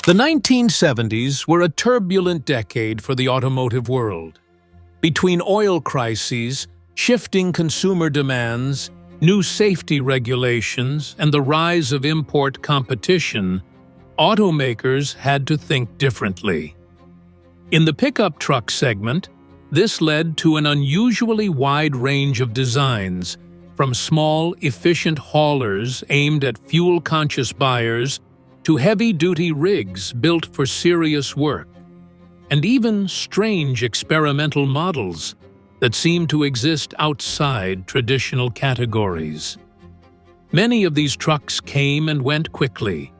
The 1970s were a turbulent decade for the automotive world. Between oil crises, shifting consumer demands, new safety regulations, and the rise of import competition, automakers had to think differently. In the pickup truck segment, this led to an unusually wide range of designs, from small, efficient haulers aimed at fuel-conscious buyers to heavy-duty rigs built for serious work, and even strange experimental models that seem to exist outside traditional categories. Many of these trucks came and went quickly,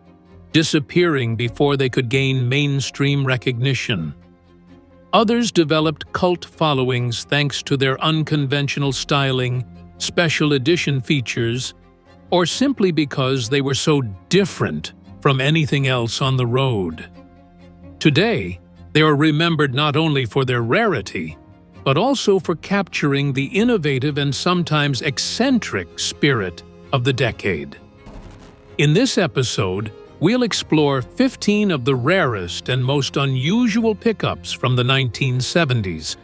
disappearing before they could gain mainstream recognition. Others developed cult followings thanks to their unconventional styling, special edition features, or simply because they were so different from anything else on the road. Today, they are remembered not only for their rarity, but also for capturing the innovative and sometimes eccentric spirit of the decade. In this episode, we'll explore 15 of the rarest and most unusual pickups from the 1970s,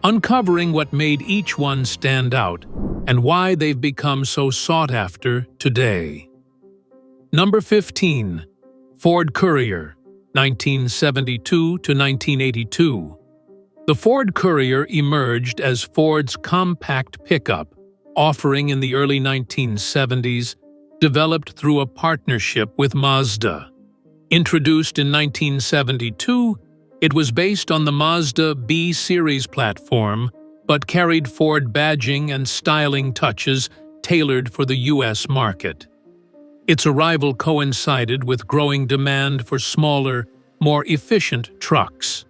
uncovering what made each one stand out and why they've become so sought after today. Number 15. Ford Courier, 1972 to 1982. The Ford Courier emerged as Ford's compact pickup, offering in the early 1970s, developed through a partnership with Mazda. Introduced in 1972, it was based on the Mazda B-Series platform, but carried Ford badging and styling touches tailored for the U.S. market. Its arrival coincided with growing demand for smaller, more efficient trucks.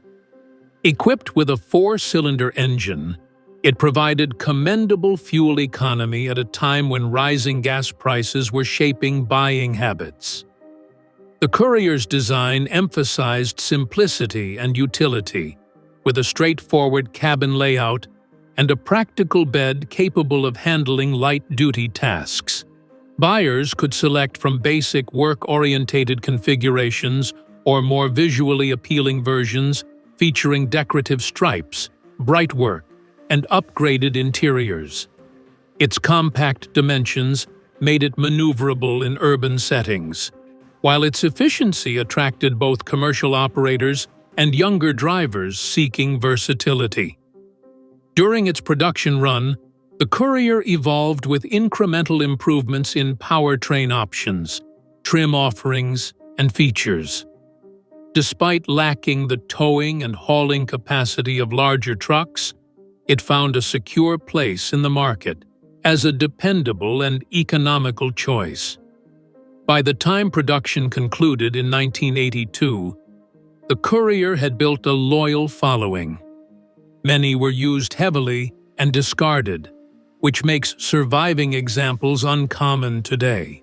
Equipped with a four-cylinder engine, it provided commendable fuel economy at a time when rising gas prices were shaping buying habits. The Courier's design emphasized simplicity and utility, with a straightforward cabin layout and a practical bed capable of handling light-duty tasks. Buyers could select from basic work-orientated configurations or more visually appealing versions featuring decorative stripes, bright work, and upgraded interiors. Its compact dimensions made it maneuverable in urban settings, while its efficiency attracted both commercial operators and younger drivers seeking versatility. During its production run, the Courier evolved with incremental improvements in powertrain options, trim offerings, and features. Despite lacking the towing and hauling capacity of larger trucks, it found a secure place in the market as a dependable and economical choice. By the time production concluded in 1982, the Courier had built a loyal following. Many were used heavily and discarded, which makes surviving examples uncommon today.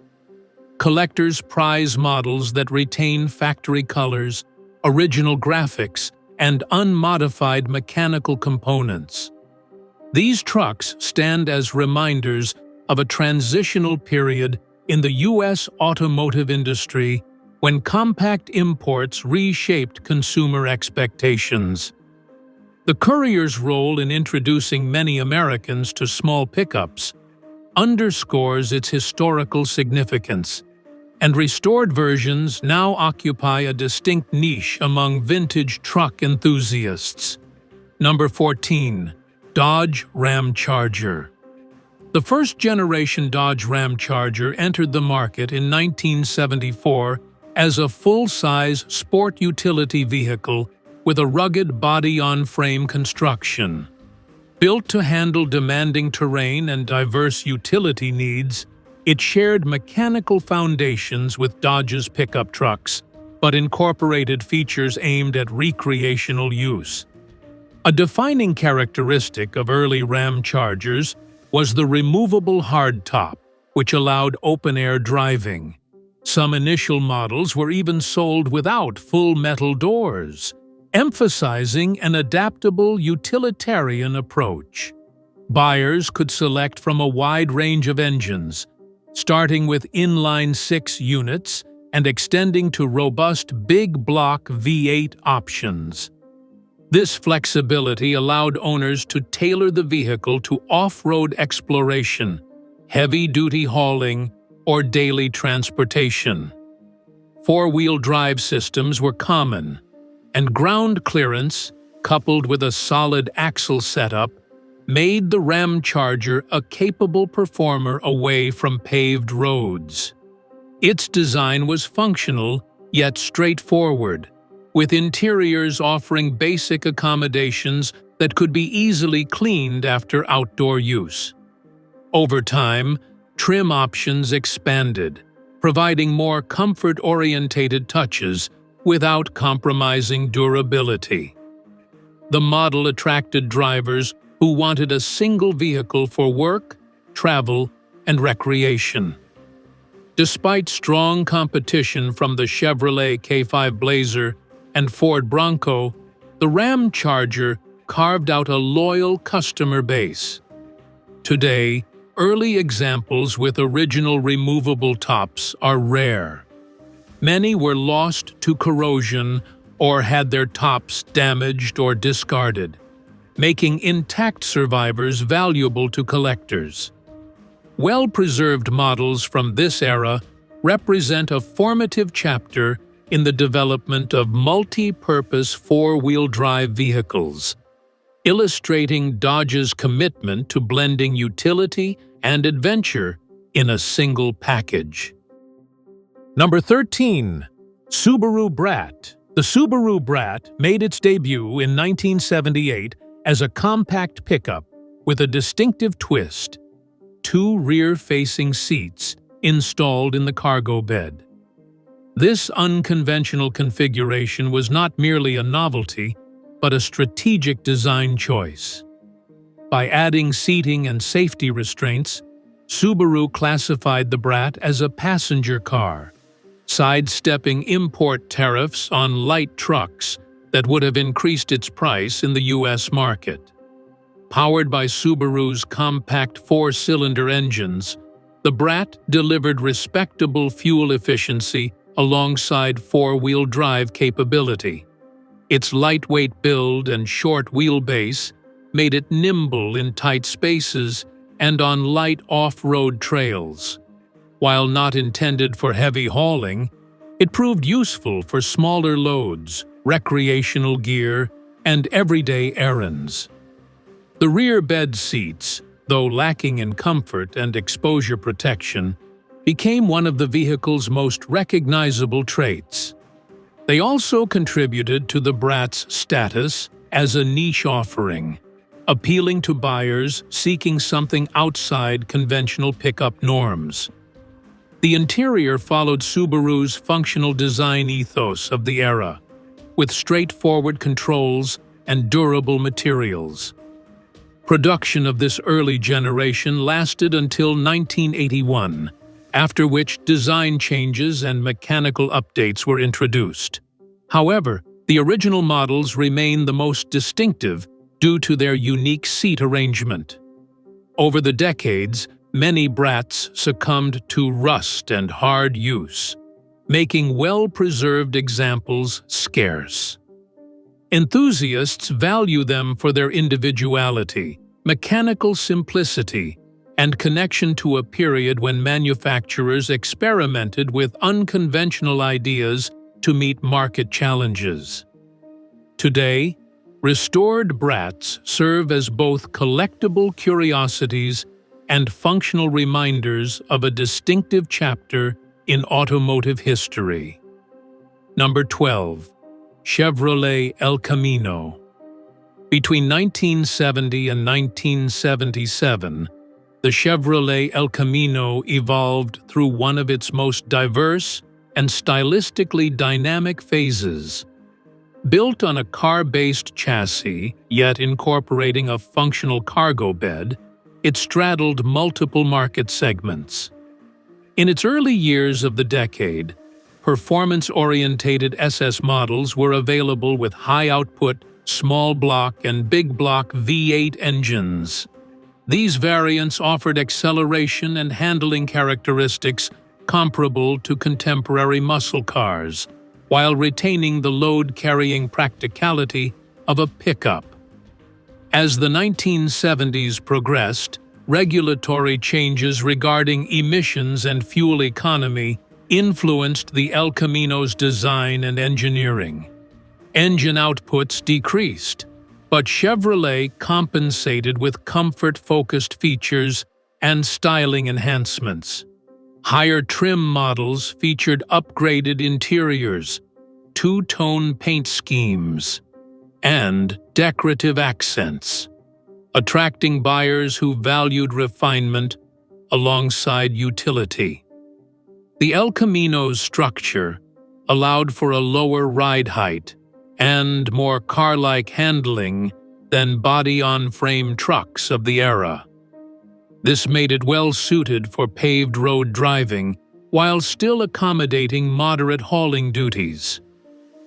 Collectors prize models that retain factory colors, original graphics, and unmodified mechanical components. These trucks stand as reminders of a transitional period in the U.S. automotive industry when compact imports reshaped consumer expectations. The Courier's role in introducing many Americans to small pickups underscores its historical significance, and restored versions now occupy a distinct niche among vintage truck enthusiasts. Number 14. Dodge Ram Charger. The first-generation Dodge Ram Charger entered the market in 1974 as a full-size sport utility vehicle with a rugged body-on-frame construction. Built to handle demanding terrain and diverse utility needs, it shared mechanical foundations with Dodge's pickup trucks, but incorporated features aimed at recreational use. A defining characteristic of early Ram Chargers was the removable hardtop, which allowed open-air driving. Some initial models were even sold without full metal doors, emphasizing an adaptable utilitarian approach. Buyers could select from a wide range of engines, starting with inline-six units and extending to robust big block V8 options. This flexibility allowed owners to tailor the vehicle to off-road exploration, heavy-duty hauling, or daily transportation. Four-wheel drive systems were common, and ground clearance, coupled with a solid axle setup, made the Ram Charger a capable performer away from paved roads. Its design was functional, yet straightforward, with interiors offering basic accommodations that could be easily cleaned after outdoor use. Over time, trim options expanded, providing more comfort-oriented touches without compromising durability. The model attracted drivers who wanted a single vehicle for work, travel, and recreation. Despite strong competition from the Chevrolet K5 Blazer and Ford Bronco, the Ram Charger carved out a loyal customer base. Today, early examples with original removable tops are rare. Many were lost to corrosion or had their tops damaged or discarded, making intact survivors valuable to collectors. Well-preserved models from this era represent a formative chapter in the development of multi-purpose four-wheel drive vehicles, illustrating Dodge's commitment to blending utility and adventure in a single package. Number 13. Subaru Brat. The Subaru Brat made its debut in 1978 as a compact pickup with a distinctive twist: two rear-facing seats installed in the cargo bed. This unconventional configuration was not merely a novelty, but a strategic design choice. By adding seating and safety restraints, Subaru classified the Brat as a passenger car, sidestepping import tariffs on light trucks that would have increased its price in the U.S. market. Powered by Subaru's compact four-cylinder engines, the Brat delivered respectable fuel efficiency alongside four-wheel drive capability. Its lightweight build and short wheelbase made it nimble in tight spaces and on light off-road trails. While not intended for heavy hauling, it proved useful for smaller loads, recreational gear, and everyday errands. The rear bed seats, though lacking in comfort and exposure protection, became one of the vehicle's most recognizable traits. They also contributed to the Brat's status as a niche offering, appealing to buyers seeking something outside conventional pickup norms. The interior followed Subaru's functional design ethos of the era, with straightforward controls and durable materials. Production of this early generation lasted until 1981, after which design changes and mechanical updates were introduced. However, the original models remain the most distinctive due to their unique seat arrangement. Over the decades, many Brats succumbed to rust and hard use, making well-preserved examples scarce. Enthusiasts value them for their individuality, mechanical simplicity, and connection to a period when manufacturers experimented with unconventional ideas to meet market challenges. Today, restored Brats serve as both collectible curiosities and functional reminders of a distinctive chapter in automotive history. Number 12. Chevrolet El Camino. Between 1970 and 1977, the Chevrolet El Camino evolved through one of its most diverse and stylistically dynamic phases. Built on a car-based chassis, yet incorporating a functional cargo bed, it straddled multiple market segments. In its early years of the decade, performance-orientated SS models were available with high-output, small-block, and big-block V8 engines. These variants offered acceleration and handling characteristics comparable to contemporary muscle cars, while retaining the load-carrying practicality of a pickup. As the 1970s progressed, regulatory changes regarding emissions and fuel economy influenced the El Camino's design and engineering. Engine outputs decreased, but Chevrolet compensated with comfort-focused features and styling enhancements. Higher trim models featured upgraded interiors, two-tone paint schemes, and decorative accents, attracting buyers who valued refinement alongside utility. The El Camino's structure allowed for a lower ride height and more car-like handling than body-on-frame trucks of the era. This made it well-suited for paved road driving while still accommodating moderate hauling duties.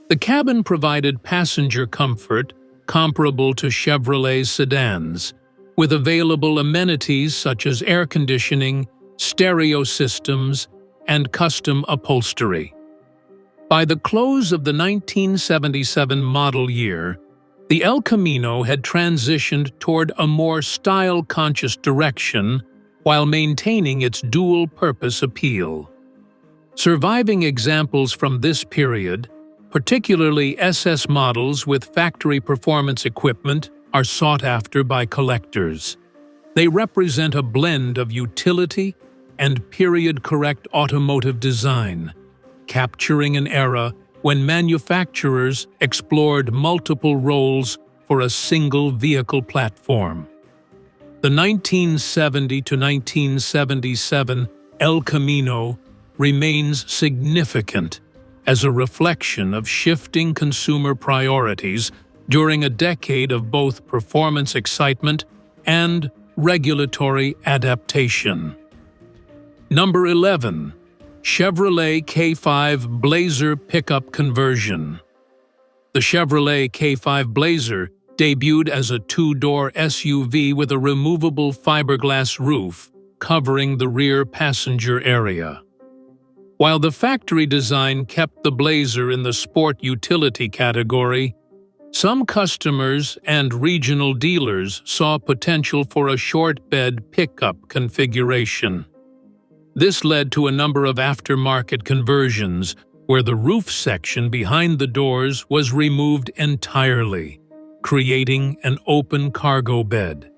The cabin provided passenger comfort comparable to Chevrolet sedans, with available amenities such as air conditioning, stereo systems, and custom upholstery. By the close of the 1977 model year, the El Camino had transitioned toward a more style-conscious direction while maintaining its dual-purpose appeal. Surviving examples from this period, particularly SS models with factory performance equipment, are sought after by collectors. They represent a blend of utility and period-correct automotive design, capturing an era when manufacturers explored multiple roles for a single vehicle platform. The 1970 to 1977 El Camino remains significant as a reflection of shifting consumer priorities during a decade of both performance excitement and regulatory adaptation. Number 11. Chevrolet K5 Blazer Pickup Conversion. The Chevrolet K5 Blazer debuted as a two-door SUV with a removable fiberglass roof covering the rear passenger area. While the factory design kept the Blazer in the sport utility category, some customers and regional dealers saw potential for a short-bed pickup configuration. This led to a number of aftermarket conversions where the roof section behind the doors was removed entirely, creating an open cargo bed.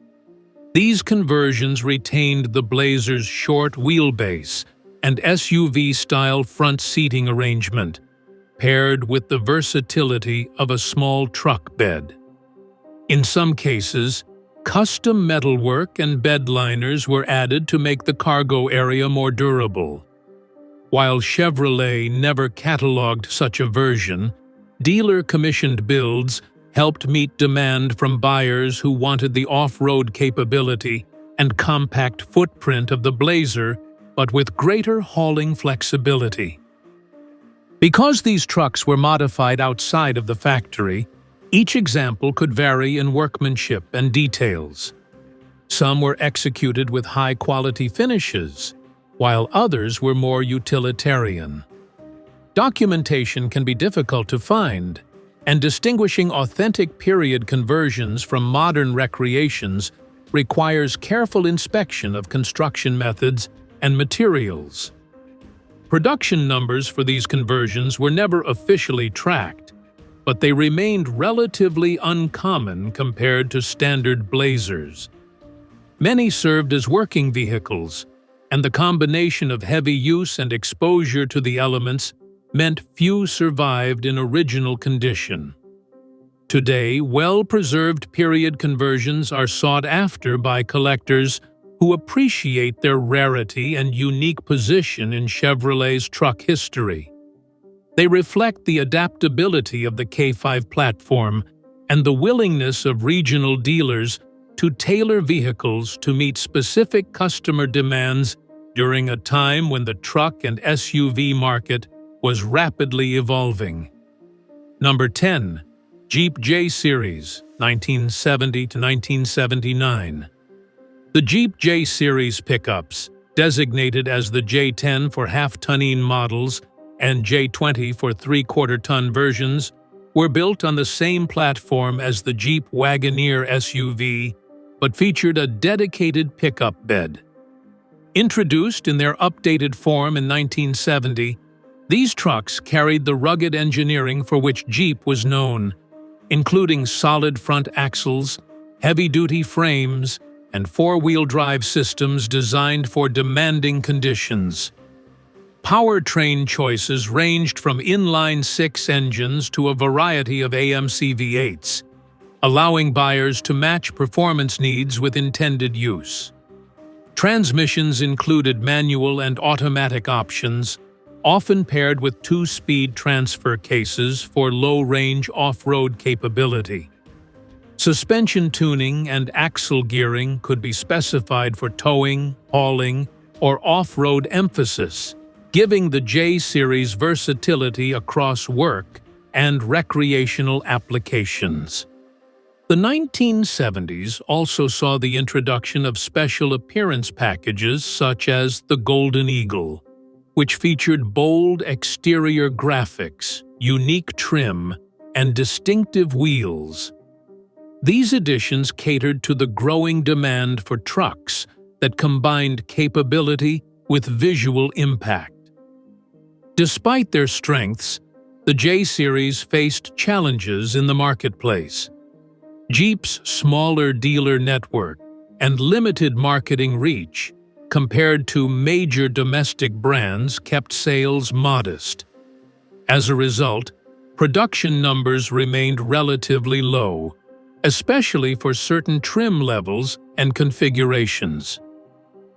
These conversions retained the Blazer's short wheelbase and SUV-style front seating arrangement, paired with the versatility of a small truck bed. In some cases, custom metalwork and bed liners were added to make the cargo area more durable. While Chevrolet never cataloged such a version, dealer-commissioned builds helped meet demand from buyers who wanted the off-road capability and compact footprint of the Blazer, but with greater hauling flexibility. Because these trucks were modified outside of the factory, each example could vary in workmanship and details. Some were executed with high-quality finishes, while others were more utilitarian. Documentation can be difficult to find, and distinguishing authentic period conversions from modern recreations requires careful inspection of construction methods and materials. Production numbers for these conversions were never officially tracked, but they remained relatively uncommon compared to standard Blazers. Many served as working vehicles, and the combination of heavy use and exposure to the elements meant few survived in original condition. Today, well-preserved period conversions are sought after by collectors who appreciate their rarity and unique position in Chevrolet's truck history. They reflect the adaptability of the K5 platform and the willingness of regional dealers to tailor vehicles to meet specific customer demands during a time when the truck and SUV market was rapidly evolving. Number 10. Jeep J Series, 1970 to 1979. The Jeep J Series pickups, designated as the J10 for half-tonne models and J20 for three-quarter-ton versions, were built on the same platform as the Jeep Wagoneer SUV, but featured a dedicated pickup bed. Introduced in their updated form in 1970, these trucks carried the rugged engineering for which Jeep was known, including solid front axles, heavy-duty frames, and four-wheel drive systems designed for demanding conditions. Powertrain choices ranged from inline-six engines to a variety of AMC V8s, allowing buyers to match performance needs with intended use. Transmissions included manual and automatic options, often paired with two-speed transfer cases for low-range off-road capability. Suspension tuning and axle gearing could be specified for towing, hauling, or off-road emphasis, giving the J-Series versatility across work and recreational applications. The 1970s also saw the introduction of special appearance packages such as the Golden Eagle, which featured bold exterior graphics, unique trim, and distinctive wheels. These additions catered to the growing demand for trucks that combined capability with visual impact. Despite their strengths, the J-Series faced challenges in the marketplace. Jeep's smaller dealer network and limited marketing reach compared to major domestic brands kept sales modest. As a result, production numbers remained relatively low, especially for certain trim levels and configurations.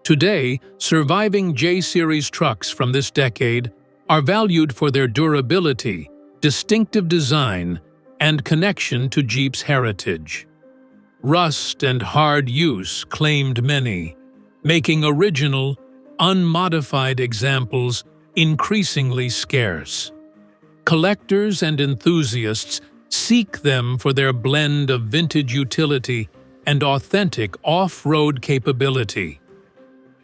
Today, surviving J-Series trucks from this decade are valued for their durability, distinctive design, and connection to Jeep's heritage. Rust and hard use claimed many, making original, unmodified examples increasingly scarce. Collectors and enthusiasts seek them for their blend of vintage utility and authentic off-road capability.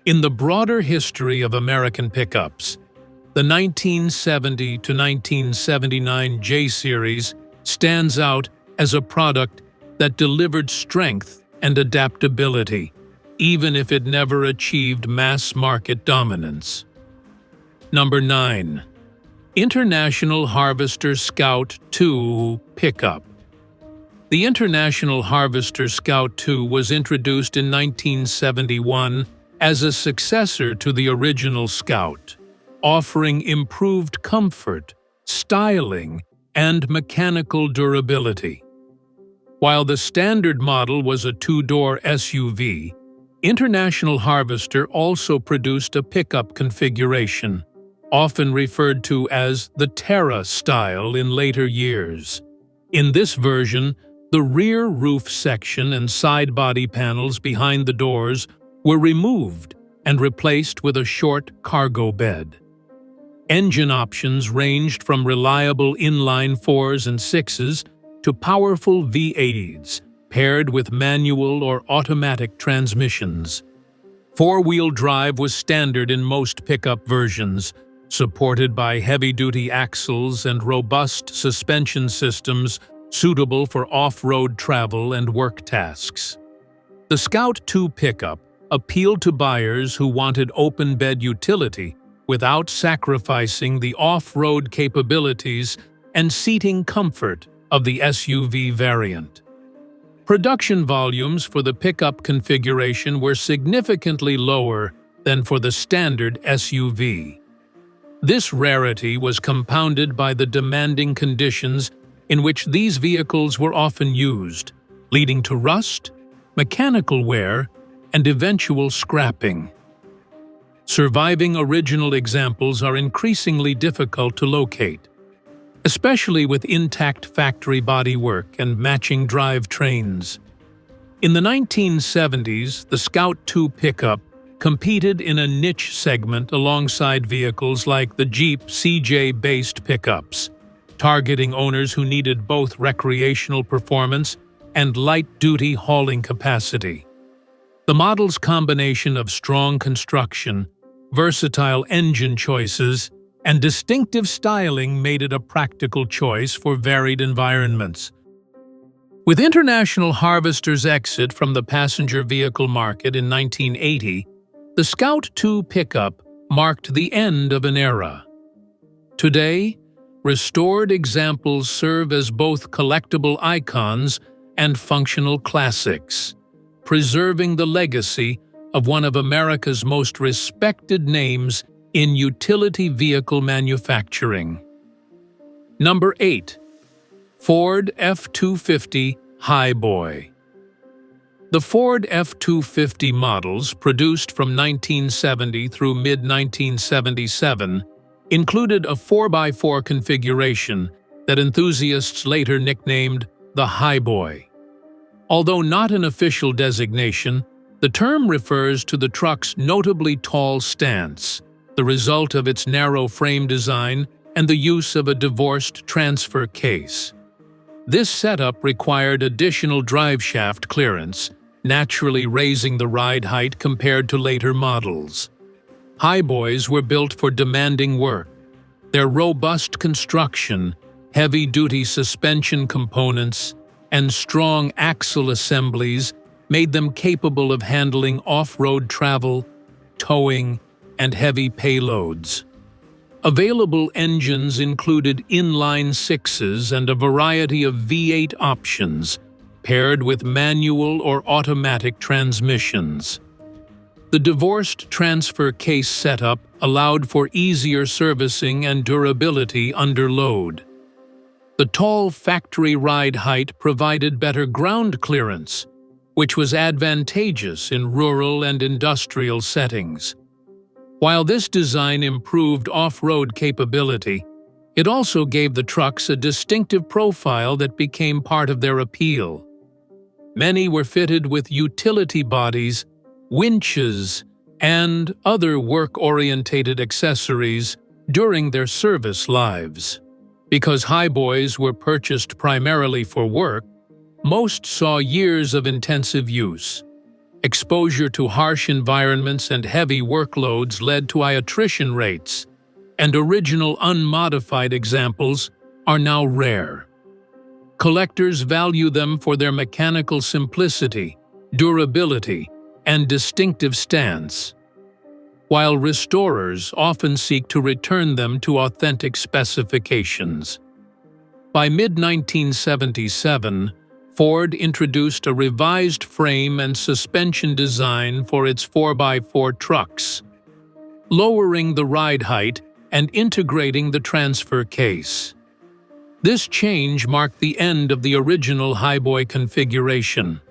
In the broader history of American pickups, the 1970 to 1979 J-Series stands out as a product that delivered strength and adaptability, even if it never achieved mass-market dominance. Number 9. International Harvester Scout II Pickup. The International Harvester Scout II was introduced in 1971 as a successor to the original Scout, offering improved comfort, styling, and mechanical durability. While the standard model was a two-door SUV, International Harvester also produced a pickup configuration, often referred to as the Terra style in later years. In this version, the rear roof section and side body panels behind the doors were removed and replaced with a short cargo bed. Engine options ranged from reliable inline 4s and 6s to powerful V8s, paired with manual or automatic transmissions. Four-wheel drive was standard in most pickup versions, supported by heavy-duty axles and robust suspension systems suitable for off-road travel and work tasks. The Scout II pickup appealed to buyers who wanted open-bed utility without sacrificing the off-road capabilities and seating comfort of the SUV variant. Production volumes for the pickup configuration were significantly lower than for the standard SUV. This rarity was compounded by the demanding conditions in which these vehicles were often used, leading to rust, mechanical wear, and eventual scrapping. Surviving original examples are increasingly difficult to locate, especially with intact factory bodywork and matching drivetrains. In the 1970s, the Scout II pickup competed in a niche segment alongside vehicles like the Jeep CJ-based pickups, targeting owners who needed both recreational performance and light-duty hauling capacity. The model's combination of strong construction, versatile engine choices, and distinctive styling made it a practical choice for varied environments. With International Harvester's exit from the passenger vehicle market in 1980, the Scout II pickup marked the end of an era. Today, restored examples serve as both collectible icons and functional classics, preserving the legacy of one of America's most respected names in utility vehicle manufacturing. Number 8. Ford F-250 Highboy. The Ford F-250 models, produced from 1970 through mid-1977, included a 4x4 configuration that enthusiasts later nicknamed the Highboy. Although not an official designation, the term refers to the truck's notably tall stance, the result of its narrow frame design and the use of a divorced transfer case. This setup required additional driveshaft clearance, naturally raising the ride height compared to later models. Highboys were built for demanding work. Their robust construction, heavy-duty suspension components, and strong axle assemblies made them capable of handling off-road travel, towing, and heavy payloads. Available engines included inline sixes and a variety of V8 options, paired with manual or automatic transmissions. The divorced transfer case setup allowed for easier servicing and durability under load. The tall factory ride height provided better ground clearance, which was advantageous in rural and industrial settings. While this design improved off-road capability, it also gave the trucks a distinctive profile that became part of their appeal. Many were fitted with utility bodies, winches, and other work-orientated accessories during their service lives. Because Highboys were purchased primarily for work, most saw years of intensive use. Exposure to harsh environments and heavy workloads led to high attrition rates, and original unmodified examples are now rare. Collectors value them for their mechanical simplicity, durability, and distinctive stance, while restorers often seek to return them to authentic specifications. By mid-1977, Ford introduced a revised frame and suspension design for its 4x4 trucks, lowering the ride height and integrating the transfer case. This change marked the end of the original Highboy configuration.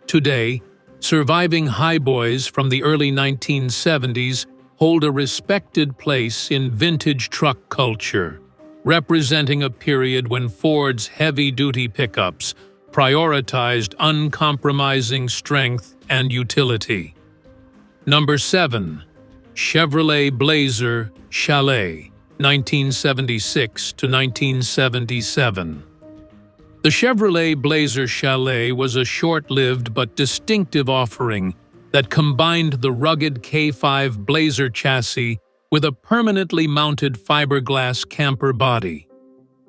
Today, surviving Highboys from the early 1970s hold a respected place in vintage truck culture, representing a period when Ford's heavy-duty pickups prioritized uncompromising strength and utility. Number 7. Chevrolet Blazer Chalet, 1976 to 1977. The Chevrolet Blazer Chalet was a short-lived but distinctive offering that combined the rugged K5 Blazer chassis with a permanently mounted fiberglass camper body.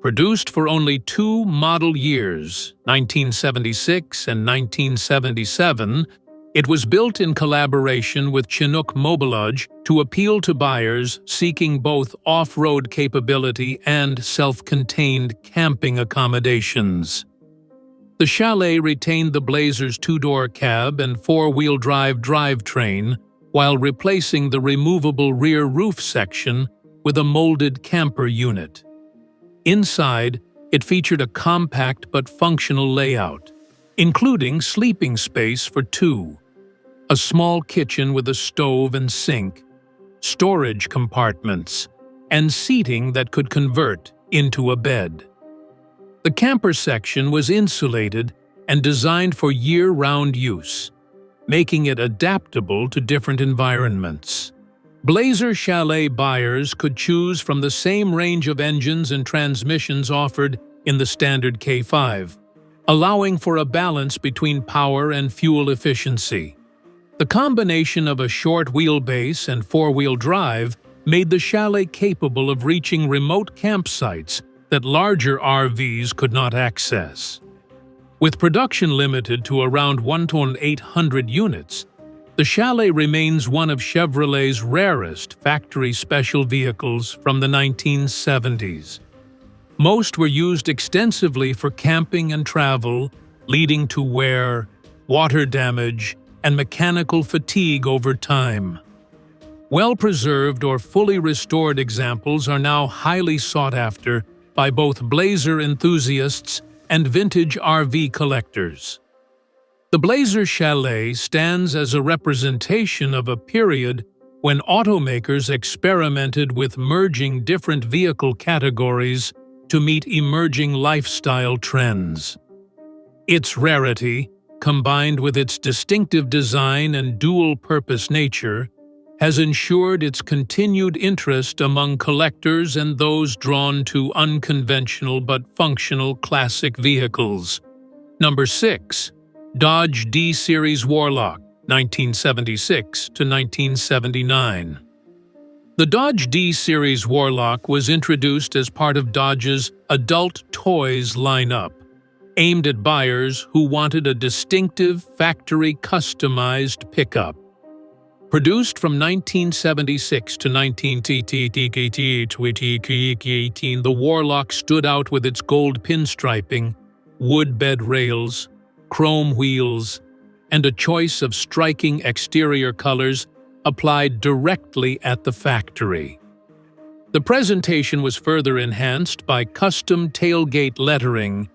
Produced for only 2 model years, 1976 and 1977, it was built in collaboration with Chinook Mobilage to appeal to buyers seeking both off-road capability and self-contained camping accommodations. The Chalet retained the Blazer's 2-door cab and 4-wheel drive drivetrain, while replacing the removable rear roof section with a molded camper unit. Inside, it featured a compact but functional layout, including sleeping space for 2, a small kitchen with a stove and sink, storage compartments, and seating that could convert into a bed. The camper section was insulated and designed for year-round use, making it adaptable to different environments. Blazer Chalet buyers could choose from the same range of engines and transmissions offered in the standard K5, allowing for a balance between power and fuel efficiency. The combination of a short wheelbase and four-wheel drive made the Chalet capable of reaching remote campsites that larger RVs could not access. With production limited to around 1,800 units, the Chalet remains one of Chevrolet's rarest factory-special vehicles from the 1970s. Most were used extensively for camping and travel, leading to wear, water damage, and mechanical fatigue over time. Well-preserved or fully restored examples are now highly sought after by both Blazer enthusiasts and vintage RV collectors. The Blazer Chalet stands as a representation of a period when automakers experimented with merging different vehicle categories to meet emerging lifestyle trends. Its rarity, combined with its distinctive design and dual-purpose nature, has ensured its continued interest among collectors and those drawn to unconventional but functional classic vehicles. Number 6. Dodge D-Series Warlock, 1976 to 1979. The Dodge D-Series Warlock was introduced as part of Dodge's Adult Toys lineup, aimed at buyers who wanted a distinctive, factory-customized pickup. Produced from 1976 to 1918, the Warlock stood out with its gold pinstriping, wood bed rails, chrome wheels, and a choice of striking exterior colors applied directly at the factory. The presentation was further enhanced by custom tailgate lettering,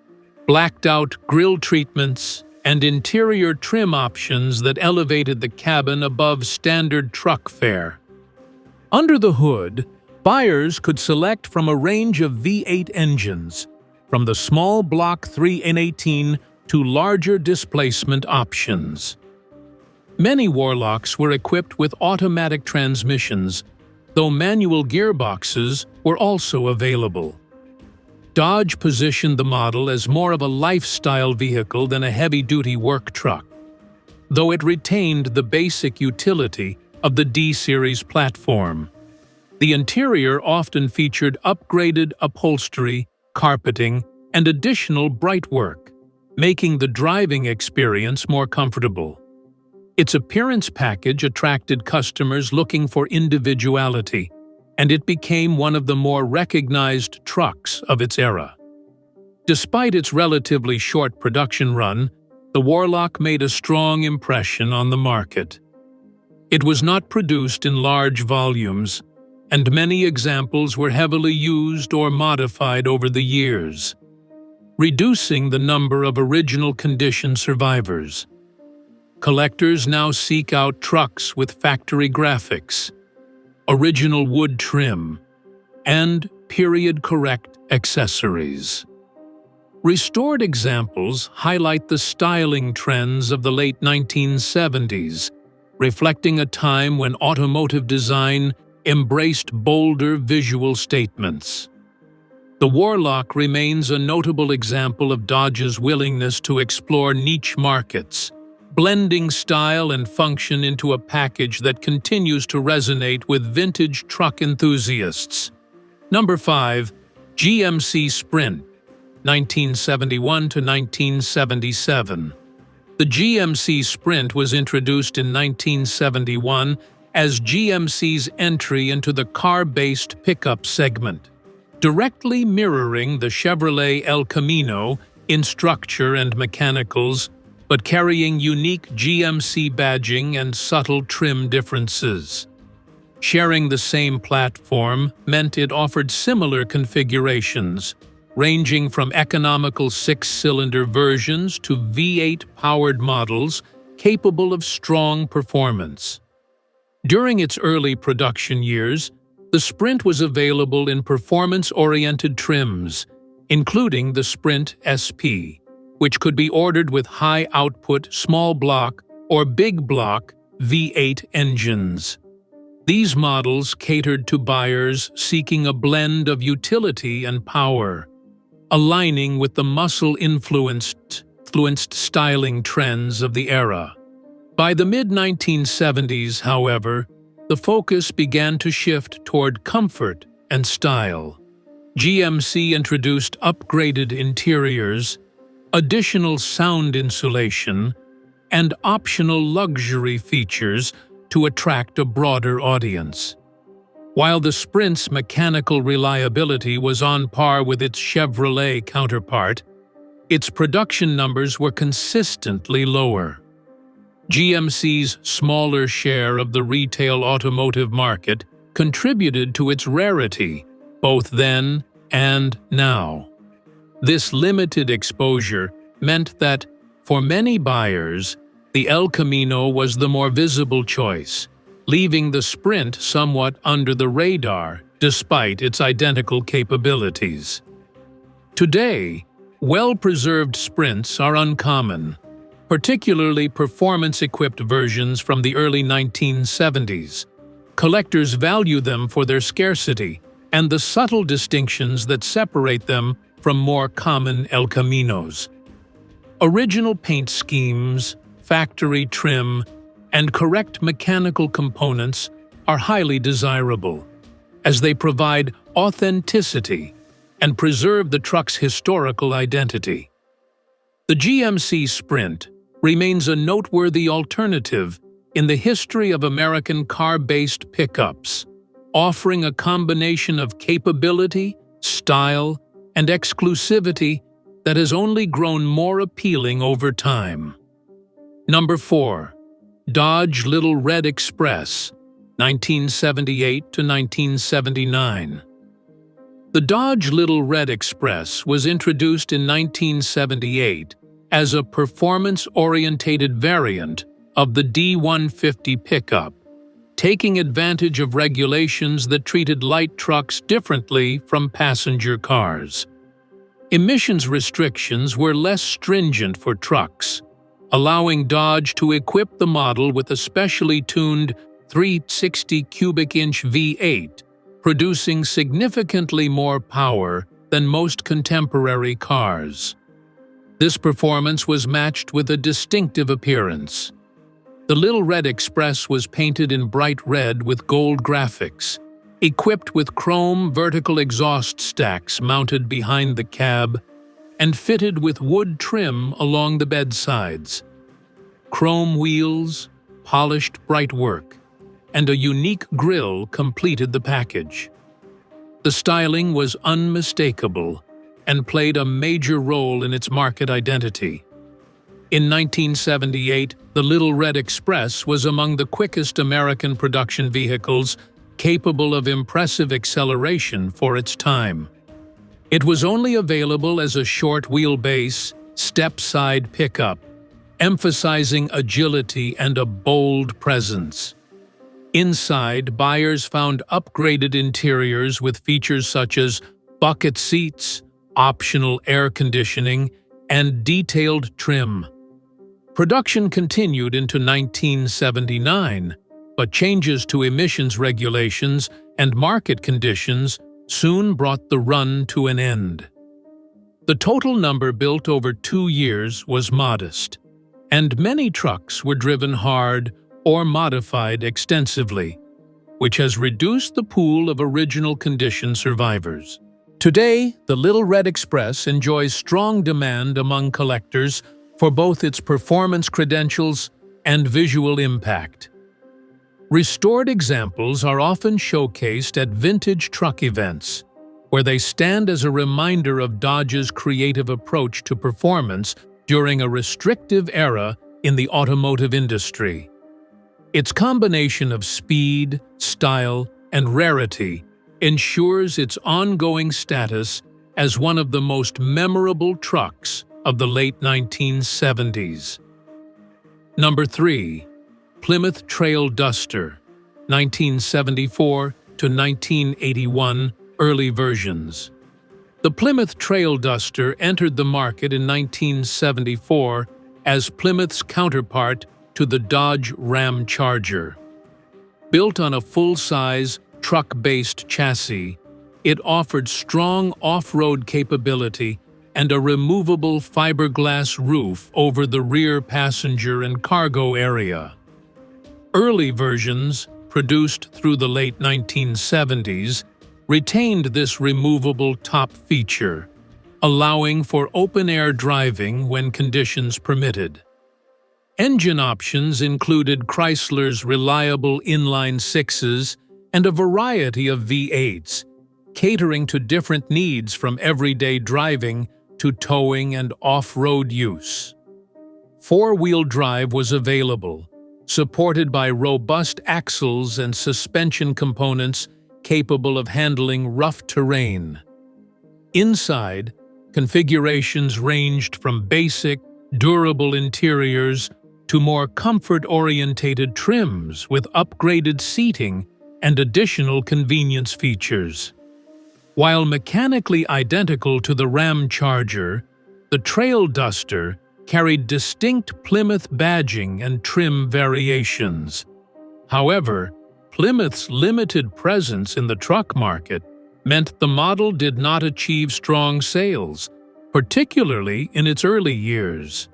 blacked-out grille treatments, and interior trim options that elevated the cabin above standard truck fare. Under the hood, buyers could select from a range of V8 engines, from the small block 3N18 to larger displacement options. Many Warlocks were equipped with automatic transmissions, though manual gearboxes were also available. Dodge positioned the model as more of a lifestyle vehicle than a heavy-duty work truck, though it retained the basic utility of the D-Series platform. The interior often featured upgraded upholstery, carpeting, and additional brightwork, making the driving experience more comfortable. Its appearance package attracted customers looking for individuality, and it became one of the more recognized trucks of its era. Despite its relatively short production run, the Warlock made a strong impression on the market. It was not produced in large volumes, and many examples were heavily used or modified over the years, reducing the number of original condition survivors. Collectors now seek out trucks with factory graphics, original wood trim, and period-correct accessories. Restored examples highlight the styling trends of the late 1970s, reflecting a time when automotive design embraced bolder visual statements. The Warlock remains a notable example of Dodge's willingness to explore niche markets, blending style and function into a package that continues to resonate with vintage truck enthusiasts. Number 5. GMC Sprint, 1971 to 1977. The GMC Sprint was introduced in 1971 as GMC's entry into the car-based pickup segment, directly mirroring the Chevrolet El Camino in structure and mechanicals, but carrying unique GMC badging and subtle trim differences. Sharing the same platform meant it offered similar configurations, ranging from economical 6-cylinder versions to V8-powered models capable of strong performance. During its early production years, the Sprint was available in performance-oriented trims, including the Sprint SP, which could be ordered with high-output small block or big block V8 engines. These models catered to buyers seeking a blend of utility and power, aligning with the muscle-influenced styling trends of the era. By the mid-1970s, however, the focus began to shift toward comfort and style. GMC introduced upgraded interiors, additional sound insulation, and optional luxury features to attract a broader audience. While the Sprint's mechanical reliability was on par with its Chevrolet counterpart, its production numbers were consistently lower. GMC's smaller share of the retail automotive market contributed to its rarity, both then and now. This limited exposure meant that, for many buyers, the El Camino was the more visible choice, leaving the Sprint somewhat under the radar despite its identical capabilities. Today, well-preserved Sprints are uncommon, particularly performance-equipped versions from the early 1970s. Collectors value them for their scarcity and the subtle distinctions that separate them from more common El Caminos. Original paint schemes, factory trim, and correct mechanical components are highly desirable, as they provide authenticity and preserve the truck's historical identity. The GMC Sprint remains a noteworthy alternative in the history of American car-based pickups, offering a combination of capability, style, and exclusivity that has only grown more appealing over time. Number 4. Dodge Little Red Express, 1978 to 1979. The Dodge Little Red Express was introduced in 1978 as a performance-oriented variant of the D150 pickup, taking advantage of regulations that treated light trucks differently from passenger cars. Emissions restrictions were less stringent for trucks, allowing Dodge to equip the model with a specially tuned 360 cubic inch V8, producing significantly more power than most contemporary cars. This performance was matched with a distinctive appearance. The Little Red Express was painted in bright red with gold graphics, equipped with chrome vertical exhaust stacks mounted behind the cab, and fitted with wood trim along the bedsides. Chrome wheels, polished brightwork, and a unique grille completed the package. The styling was unmistakable and played a major role in its market identity. In 1978, the Little Red Express was among the quickest American production vehicles capable of impressive acceleration for its time. It was only available as a short wheelbase, step-side pickup, emphasizing agility and a bold presence. Inside, buyers found upgraded interiors with features such as bucket seats, optional air conditioning, and detailed trim. Production continued into 1979, but changes to emissions regulations and market conditions soon brought the run to an end. The total number built over 2 years was modest, and many trucks were driven hard or modified extensively, which has reduced the pool of original condition survivors. Today, the Little Red Express enjoys strong demand among collectors for both its performance credentials and visual impact. Restored examples are often showcased at vintage truck events, where they stand as a reminder of Dodge's creative approach to performance during a restrictive era in the automotive industry. Its combination of speed, style, and rarity ensures its ongoing status as one of the most memorable trucks of the late 1970s. Number 3. Plymouth Trail Duster, 1974 to 1981, early versions. The Plymouth Trail Duster entered the market in 1974 as Plymouth's counterpart to the Dodge Ram Charger. Built on a full-size, truck-based chassis, it offered strong off-road capability and a removable fiberglass roof over the rear passenger and cargo area. Early versions, produced through the late 1970s, retained this removable top feature, allowing for open-air driving when conditions permitted. Engine options included Chrysler's reliable inline-sixes and a variety of V8s, catering to different needs from everyday driving to towing and off-road use. Four-wheel drive was available, supported by robust axles and suspension components capable of handling rough terrain. Inside, configurations ranged from basic, durable interiors to more comfort-orientated trims with upgraded seating and additional convenience features. While mechanically identical to the Ram Charger, the Trail Duster carried distinct Plymouth badging and trim variations. However, Plymouth's limited presence in the truck market meant the model did not achieve strong sales, particularly in its early years.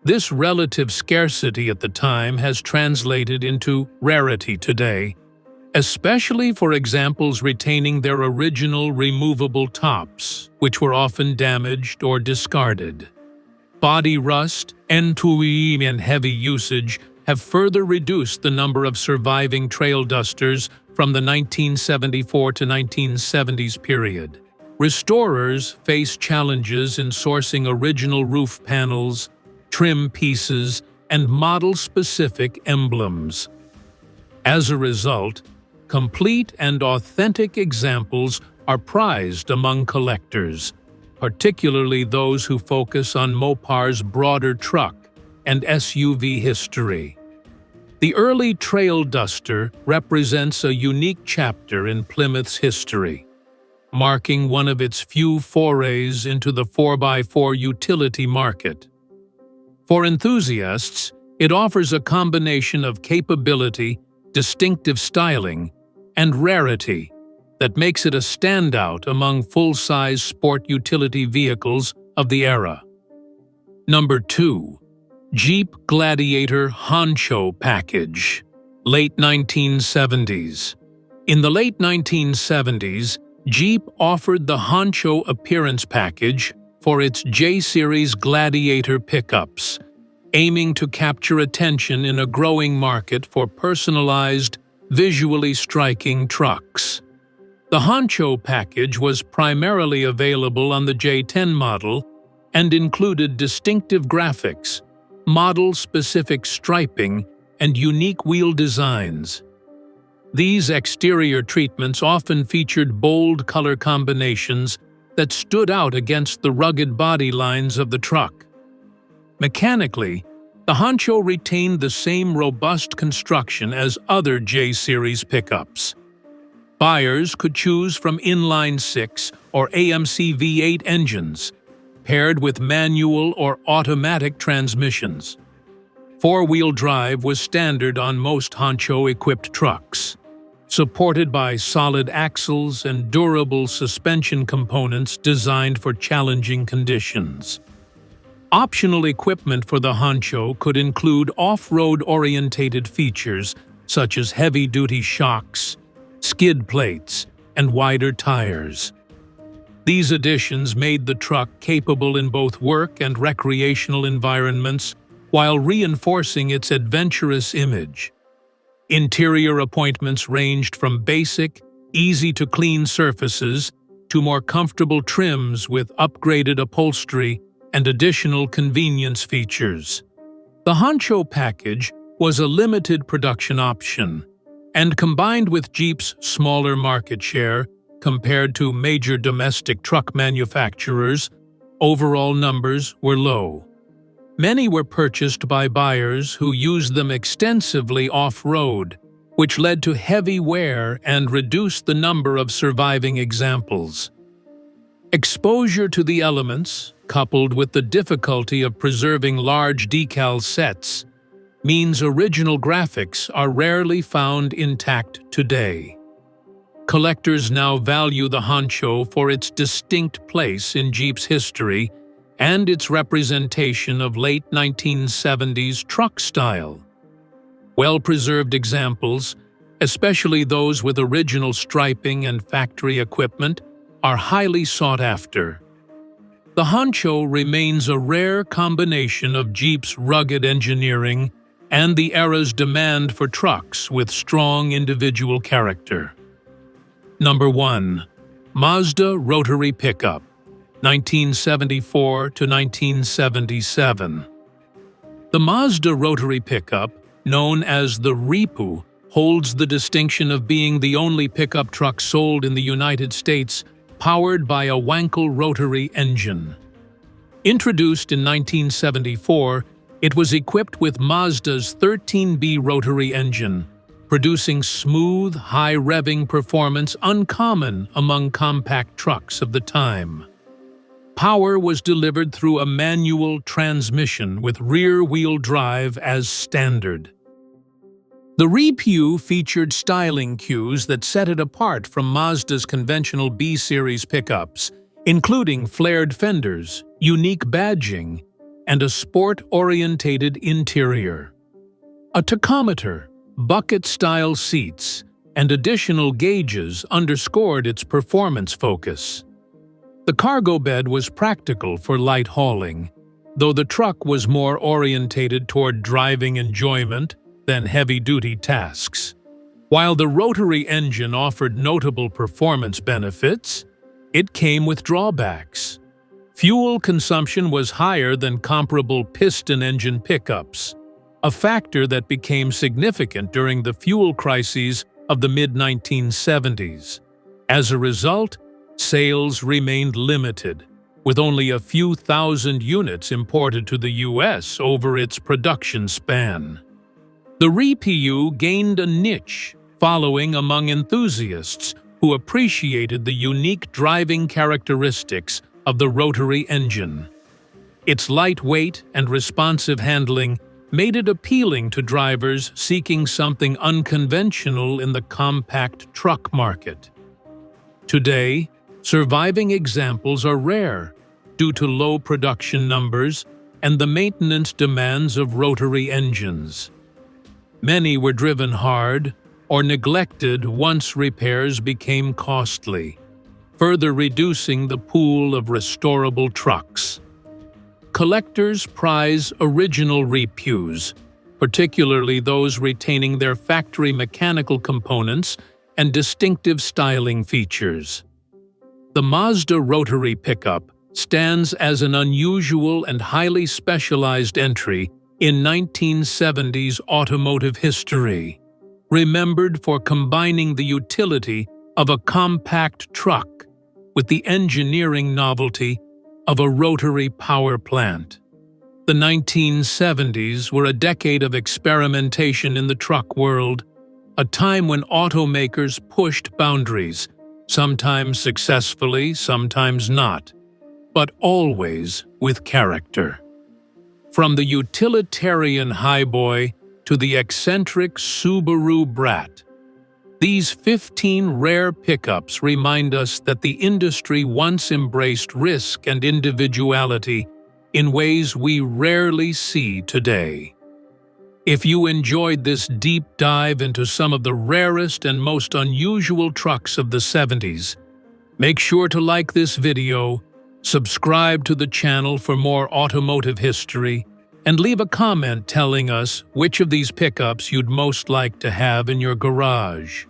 This relative scarcity at the time has translated into rarity today, especially for examples retaining their original removable tops, which were often damaged or discarded. Body rust, ennui, and heavy usage have further reduced the number of surviving Trail Dusters from the 1974 to 1970s period. Restorers face challenges in sourcing original roof panels, trim pieces, and model-specific emblems. As a result, complete and authentic examples are prized among collectors, particularly those who focus on Mopar's broader truck and SUV history. The early Trail Duster represents a unique chapter in Plymouth's history, marking one of its few forays into the 4x4 utility market. For enthusiasts, it offers a combination of capability, distinctive styling, and rarity that makes it a standout among full-size sport utility vehicles of the era. Number 2. Jeep Gladiator Honcho Package, late 1970s. In the late 1970s, Jeep offered the Honcho Appearance Package for its J-Series Gladiator pickups, aiming to capture attention in a growing market for personalized, visually striking trucks. The Honcho package was primarily available on the J10 model and included distinctive graphics, model-specific striping, and unique wheel designs. These exterior treatments often featured bold color combinations that stood out against the rugged body lines of the truck. Mechanically, the Honcho retained the same robust construction as other J-Series pickups. Buyers could choose from inline-6 or AMC V8 engines, paired with manual or automatic transmissions. Four-wheel drive was standard on most Honcho-equipped trucks, supported by solid axles and durable suspension components designed for challenging conditions. Optional equipment for the Honcho could include off-road-orientated features such as heavy-duty shocks, skid plates, and wider tires. These additions made the truck capable in both work and recreational environments while reinforcing its adventurous image. Interior appointments ranged from basic, easy-to-clean surfaces to more comfortable trims with upgraded upholstery and additional convenience features. The Honcho package was a limited production option, and combined with Jeep's smaller market share compared to major domestic truck manufacturers, overall numbers were low. Many were purchased by buyers who used them extensively off-road, which led to heavy wear and reduced the number of surviving examples. Exposure to the elements, coupled with the difficulty of preserving large decal sets, means original graphics are rarely found intact today. Collectors now value the Honcho for its distinct place in Jeep's history and its representation of late 1970s truck style. Well-preserved examples, especially those with original striping and factory equipment, are highly sought after. The Honcho remains a rare combination of Jeep's rugged engineering and the era's demand for trucks with strong individual character. Number 1. Mazda Rotary Pickup, 1974 to 1977. The Mazda Rotary Pickup, known as the Ripu, holds the distinction of being the only pickup truck sold in the United States powered by a Wankel rotary engine. Introduced in 1974, it was equipped with Mazda's 13B rotary engine, producing smooth, high-revving performance uncommon among compact trucks of the time. Power was delivered through a manual transmission with rear-wheel drive as standard. The Ripu featured styling cues that set it apart from Mazda's conventional B-Series pickups, including flared fenders, unique badging, and a sport-orientated interior. A tachometer, bucket-style seats, and additional gauges underscored its performance focus. The cargo bed was practical for light hauling, though the truck was more orientated toward driving enjoyment than heavy-duty tasks. While the rotary engine offered notable performance benefits, it came with drawbacks. Fuel consumption was higher than comparable piston engine pickups, a factor that became significant during the fuel crises of the mid-1970s. As a result, sales remained limited, with only a few thousand units imported to the U.S. over its production span. The Ripu gained a niche following among enthusiasts who appreciated the unique driving characteristics of the rotary engine. Its lightweight and responsive handling made it appealing to drivers seeking something unconventional in the compact truck market. Today, surviving examples are rare due to low production numbers and the maintenance demands of rotary engines. Many were driven hard or neglected once repairs became costly, further reducing the pool of restorable trucks. Collectors prize original Ripus, particularly those retaining their factory mechanical components and distinctive styling features. The Mazda Rotary Pickup stands as an unusual and highly specialized entry in 1970s automotive history, remembered for combining the utility of a compact truck with the engineering novelty of a rotary power plant. The 1970s were a decade of experimentation in the truck world, a time when automakers pushed boundaries, sometimes successfully, sometimes not, but always with character. From the utilitarian Highboy to the eccentric Subaru Brat, these 15 rare pickups remind us that the industry once embraced risk and individuality in ways we rarely see today. If you enjoyed this deep dive into some of the rarest and most unusual trucks of the 70s, make sure to like this video, subscribe to the channel for more automotive history, and leave a comment telling us which of these pickups you'd most like to have in your garage.